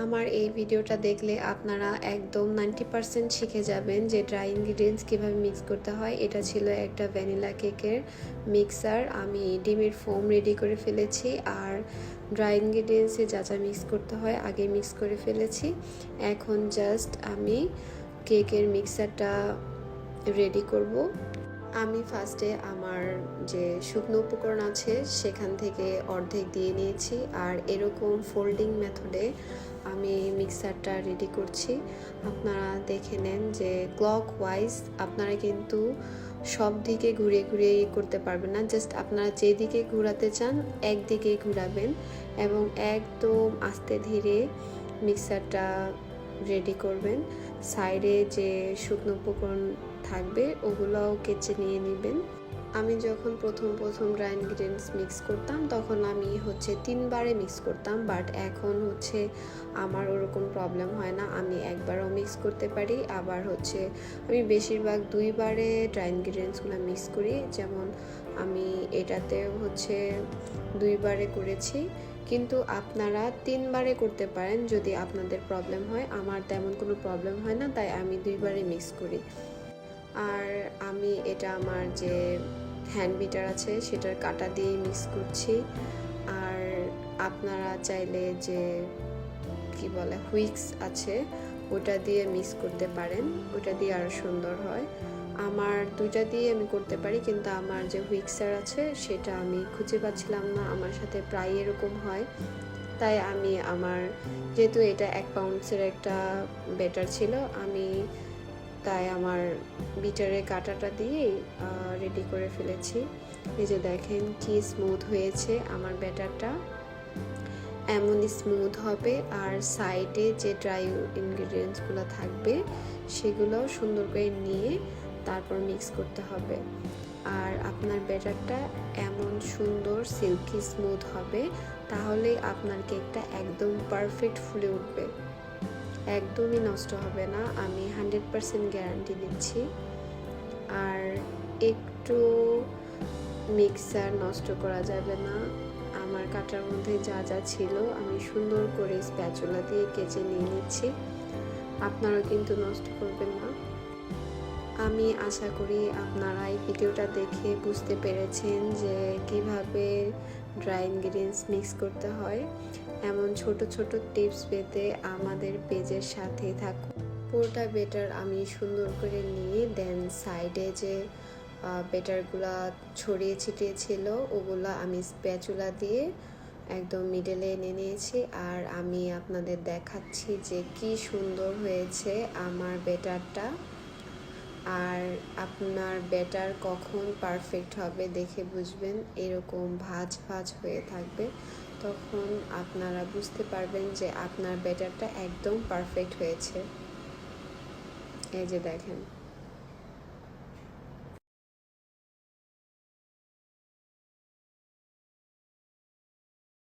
আমার এই ভিডিওটা দেখলে আপনারা একদম 90% শিখে যাবেন যে ড্রাই ইনগ্রিডিয়েন্টস কীভাবে মিক্স করতে হয়। এটা ছিল একটা ভ্যানিলা কেকের মিক্সার। আমি ডিমের ফোম রেডি করে ফেলেছি আর ড্রাই ইনগ্রিডিয়েন্টসে যা যা মিক্স করতে হয় আগে মিক্স করে ফেলেছি। এখন জাস্ট আমি কেকের মিক্সারটা রেডি করব। আমি ফার্স্টে আমার যে শুকনো উপকরণ আছে সেখান থেকে অর্ধেক দিয়ে নিয়েছি আর এরকম ফোল্ডিং মেথডে আমি মিক্সারটা রেডি করছি। আপনারা দেখে নেন যে ক্লক ওয়াইজ আপনারা কিন্তু সব দিকে ঘুরে ঘুরে করতে পারবেন না, জাস্ট আপনারা যেদিকে ঘোরাতে চান একদিকেই ঘোরাবেন এবং একদম আস্তে ধীরে মিক্সারটা রেডি করবেন। সাইডে যে শুকনো উপকরণ থাকবে ওগুলোও কেচে নিয়ে নেবেন। আমি যখন প্রথম ড্রাই ইনগ্রিডিয়েন্টস মিক্স করতাম তখন আমি 3বারে মিক্স করতাম, বাট এখন আমার ওরকম প্রবলেম হয় না, আমি একবারও মিক্স করতে পারি। আবার আমি বেশিরভাগ 2বারে ড্রাই ইনগ্রিডিয়েন্টসগুলো মিক্স করি। যেমন আমি এটাতে 2বারে করেছি, কিন্তু আপনারা 3বারে করতে পারেন যদি আপনাদের প্রবলেম হয়। আমার তেমন কোনো প্রবলেম হয় না, তাই আমি 2বারে মিক্স করি। আর আমি এটা আমার যে হ্যান্ড বিটার আছে সেটার কাঁটা দিয়ে মিক্স করছি। আর আপনারা চাইলে যে কি বলে হুইক্স আছে ওটা দিয়ে মিক্স করতে পারেন, ওটা দিয়ে আরও সুন্দর হয়। আমার 2টা দিয়ে আমি করতে পারি, কিন্তু আমার যে হুইক্সার আছে সেটা আমি খুঁজে পাচ্ছিলাম না। আমার সাথে প্রায় এরকম হয়, তাই আমি যেহেতু এটা 1 পাউন্ডসের একটা ব্যাটার ছিল, তাই আমার বিটারের কাঁটাটা দিয়েই রেডি করে ফেলেছি। এই যে দেখেন কি স্মুথ হয়েছে আমার ব্যাটারটা, এমনই স্মুথ হবে। আর সাইডে যে ড্রাই ইনগ্রিডিয়েন্টসগুলো থাকবে সেগুলো সুন্দর করে নিয়ে তারপর মিক্স করতে হবে। আর আপনার ব্যাটারটা এমন সুন্দর সিল্কি স্মুথ হবে, তাহলেই আপনার কেকটা একদম পারফেক্ট ফুলে উঠবে, একদমই নষ্ট হবে না, আমি 100% গ্যারান্টি দিচ্ছি। আর একটু মিক্সার নষ্ট করা যাবে না। আমার কাটার মধ্যে যা যা ছিল আমি সুন্দর করে স্প্যাচুলা দিয়ে কেচে নিয়ে নিচ্ছি, আপনারা কিন্তু নষ্ট করবেন না। আমি আশা করি আপনারা এই ভিডিওটা দেখে বুঝতে পেরেছেন যে কিভাবে ড্রাই ইনগ্রিডিয়েন্টস মিক্স করতে হয়। এমন ছোট ছোট টিপস পেতে আমাদের পেজের সাথেই থাকুন। পুরোটা বেটার আমি সুন্দর করে নিয়ে দেন সাইডে যে বেটারগুলা ছড়িয়ে ছিটিয়ে ছিল ওগুলা আমি স্প্যাচুলা দিয়ে একদম মিডলে এনে নিয়েছি। আর আমি আপনাদের দেখাচ্ছি যে কি সুন্দর হয়েছে আমার বেটারটা। আর আপনার ব্যাটার কখন পারফেক্ট হবে দেখে বুঝবেন, এরকম ভাঁজ ভাঁজ হয়ে থাকবে, তখন আপনারা বুঝতে পারবেন যে আপনার ব্যাটারটা একদম পারফেক্ট হয়েছে। এই যে দেখেন।